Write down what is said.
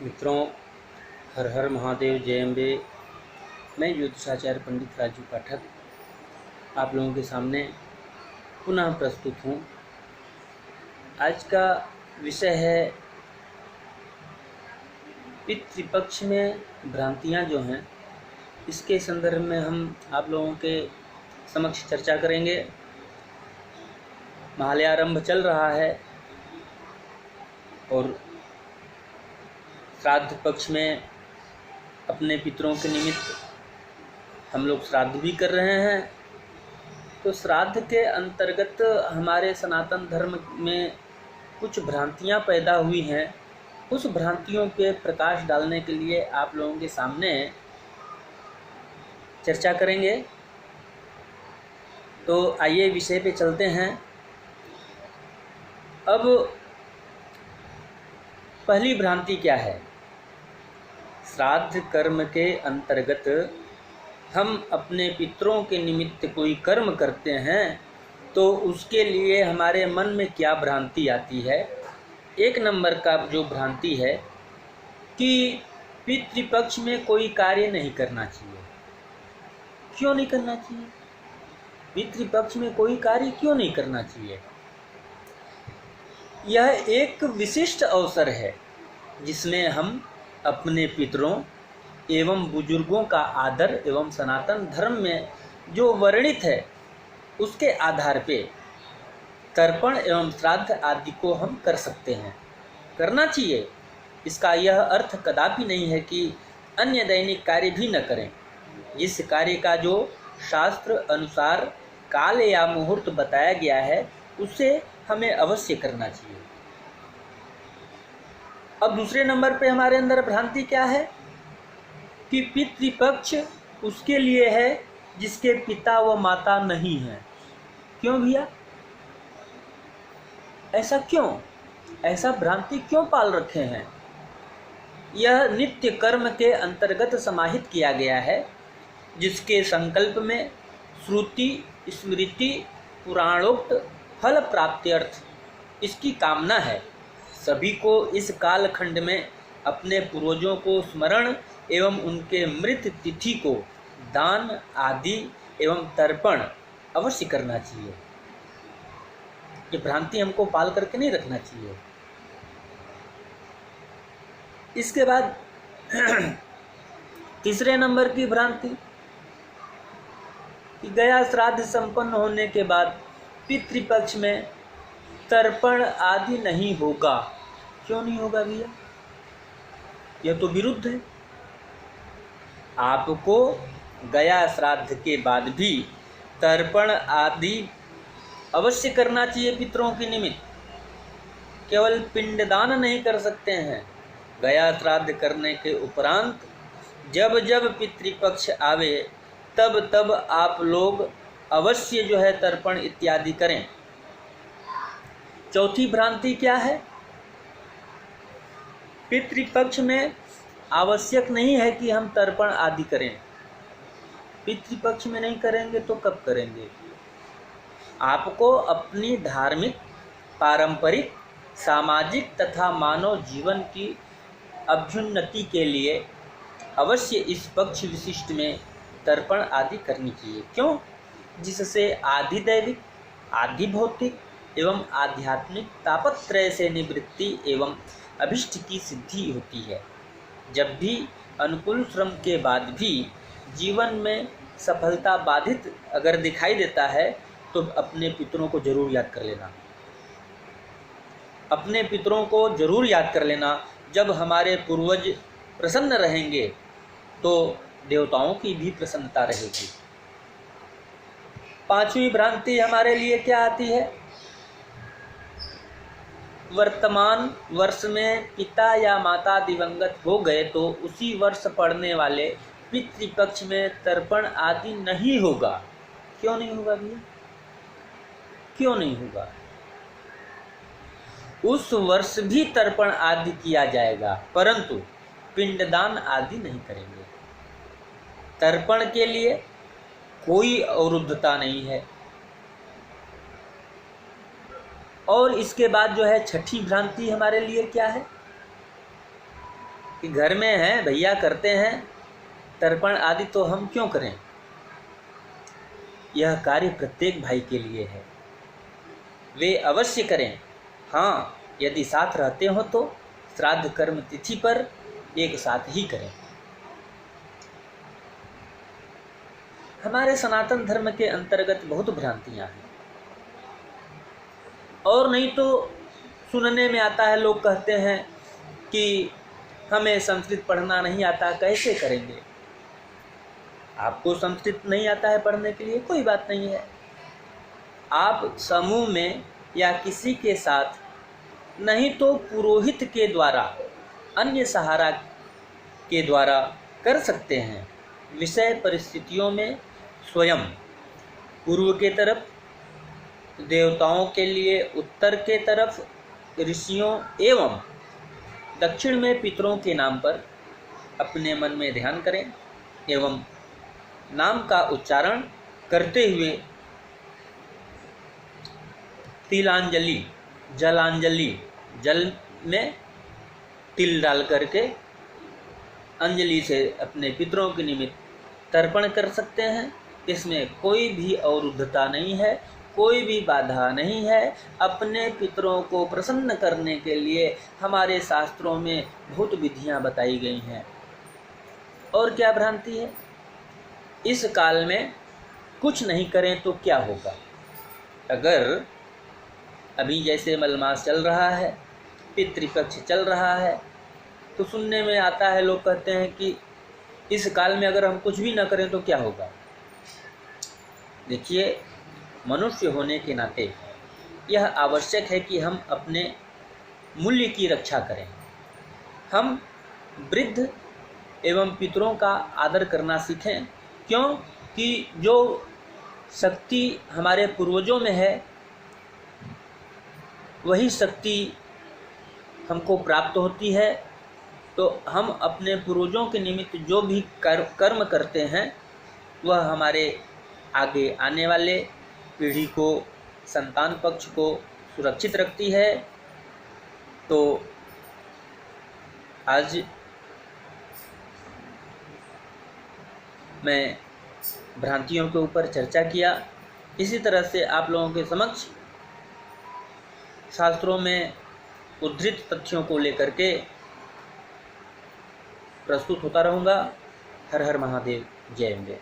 मित्रों, हर हर महादेव, जय अम्बे। मैं ज्योतिषाचार्य पंडित राजू पाठक आप लोगों के सामने पुनः प्रस्तुत हूँ। आज का विषय है पितृपक्ष में भ्रांतियाँ जो हैं, इसके संदर्भ में हम आप लोगों के समक्ष चर्चा करेंगे। महालयारंभ चल रहा है और श्राद्ध पक्ष में अपने पितरों के निमित्त हम लोग श्राद्ध भी कर रहे हैं। तो श्राद्ध के अंतर्गत हमारे सनातन धर्म में कुछ भ्रांतियां पैदा हुई हैं। उस भ्रांतियों पे प्रकाश डालने के लिए आप लोगों के सामने चर्चा करेंगे। तो आइए विषय पे चलते हैं। अब पहली भ्रांति क्या है? श्राद्ध कर्म के अंतर्गत हम अपने पितरों के निमित्त कोई कर्म करते हैं तो उसके लिए हमारे मन में क्या भ्रांति आती है। एक नंबर का जो भ्रांति है कि पितृपक्ष में कोई कार्य नहीं करना चाहिए। क्यों नहीं करना चाहिए? पितृपक्ष में कोई कार्य क्यों नहीं करना चाहिए? यह एक विशिष्ट अवसर है जिसमें हम अपने पितरों एवं बुजुर्गों का आदर एवं सनातन धर्म में जो वर्णित है उसके आधार पे तर्पण एवं श्राद्ध आदि को हम कर सकते हैं, करना चाहिए। इसका यह अर्थ कदापि नहीं है कि अन्य दैनिक कार्य भी न करें। जिस कार्य का जो शास्त्र अनुसार काल या मुहूर्त बताया गया है उसे हमें अवश्य करना चाहिए। अब दूसरे नंबर पे हमारे अंदर भ्रांति क्या है कि पितृपक्ष उसके लिए है जिसके पिता व माता नहीं हैं। क्यों भैया? ऐसा क्यों? ऐसा भ्रांति क्यों पाल रखे हैं? यह नित्य कर्म के अंतर्गत समाहित किया गया है जिसके संकल्प में श्रुति स्मृति पुराणोक्त फल प्राप्त्यर्थ इसकी कामना है। सभी को इस कालखंड में अपने पूर्वजों को स्मरण एवं उनके मृत तिथि को दान आदि एवं तर्पण अवश्य करना चाहिए। ये भ्रांति हमको पाल करके नहीं रखना चाहिए। इसके बाद तीसरे नंबर की भ्रांति कि गया श्राद्ध संपन्न होने के बाद पितृपक्ष में तर्पण आदि नहीं होगा। क्यों नहीं होगा भैया? यह तो विरुद्ध है। आपको गया श्राद्ध के बाद भी तर्पण आदि अवश्य करना चाहिए पितरों के निमित्त। केवल पिंडदान नहीं कर सकते हैं। गया श्राद्ध करने के उपरांत जब जब पितृपक्ष आवे तब तब आप लोग अवश्य जो है तर्पण इत्यादि करें। चौथी भ्रांति क्या है? पितृपक्ष में आवश्यक नहीं है कि हम तर्पण आदि करें। पितृपक्ष में नहीं करेंगे तो कब करेंगे? आपको अपनी धार्मिक, पारंपरिक, सामाजिक तथा मानव जीवन की अभ्युन्नति के लिए अवश्य इस पक्ष विशिष्ट में तर्पण आदि करनी चाहिए। क्यों? जिससे आदि दैविक, आदि भौतिक एवं आध्यात्मिक तापत्रय से निवृत्ति एवं अभिष्ट की सिद्धि होती है। जब भी अनुकूल श्रम के बाद भी जीवन में सफलता बाधित अगर दिखाई देता है तो अपने पितरों को जरूर याद कर लेना। अपने पितरों को जरूर याद कर लेना। जब हमारे पूर्वज प्रसन्न रहेंगे तो देवताओं की भी प्रसन्नता रहेगी। पांचवी भ्रांति हमारे लिए क्या आती है? वर्तमान वर्ष में पिता या माता दिवंगत हो गए तो उसी वर्ष पड़ने वाले पितृपक्ष में तर्पण आदि नहीं होगा। क्यों नहीं होगा भैया? क्यों नहीं होगा? उस वर्ष भी तर्पण आदि किया जाएगा परंतु पिंडदान आदि नहीं करेंगे। तर्पण के लिए कोई अवरुद्धता नहीं है। और इसके बाद जो है छठी भ्रांति हमारे लिए क्या है कि घर में हैं, भैया करते हैं तर्पण आदि, तो हम क्यों करें? यह कार्य प्रत्येक भाई के लिए है, वे अवश्य करें। हाँ, यदि साथ रहते हो तो श्राद्ध कर्म तिथि पर एक साथ ही करें। हमारे सनातन धर्म के अंतर्गत बहुत भ्रांतियां हैं, और नहीं तो सुनने में आता है, लोग कहते हैं कि हमें संस्कृत पढ़ना नहीं आता, कैसे करेंगे? आपको संस्कृत नहीं आता है पढ़ने के लिए, कोई बात नहीं है। आप समूह में या किसी के साथ, नहीं तो पुरोहित के द्वारा, अन्य सहारा के द्वारा कर सकते हैं। विषय परिस्थितियों में स्वयं पूर्व के तरफ देवताओं के लिए, उत्तर के तरफ ऋषियों एवं दक्षिण में पितरों के नाम पर अपने मन में ध्यान करें एवं नाम का उच्चारण करते हुए तिलांजलि, जलांजलि, जल में तिल डाल करके अंजलि से अपने पितरों के निमित्त तर्पण कर सकते हैं। इसमें कोई भी अवरुद्धता नहीं है, कोई भी बाधा नहीं है। अपने पितरों को प्रसन्न करने के लिए हमारे शास्त्रों में बहुत विधियां बताई गई हैं। और क्या भ्रांति है? इस काल में कुछ नहीं करें तो क्या होगा? अगर अभी जैसे मलमास चल रहा है, पितृपक्ष चल रहा है, तो सुनने में आता है, लोग कहते हैं कि इस काल में अगर हम कुछ भी न करें तो क्या होगा? देखिए, मनुष्य होने के नाते यह आवश्यक है कि हम अपने मूल्य की रक्षा करें। हम वृद्ध एवं पितरों का आदर करना सीखें। क्यों? कि जो शक्ति हमारे पूर्वजों में है, वही शक्ति हमको प्राप्त होती है। तो हम अपने पूर्वजों के निमित्त जो भी कर्म करते हैं, वह हमारे आगे आने वाले पीढ़ी को, संतान पक्ष को सुरक्षित रखती है। तो आज मैं भ्रांतियों के ऊपर चर्चा किया। इसी तरह से आप लोगों के समक्ष शास्त्रों में उद्धृत तथ्यों को लेकर के प्रस्तुत होता रहूँगा। हर हर महादेव, जय अम्बे।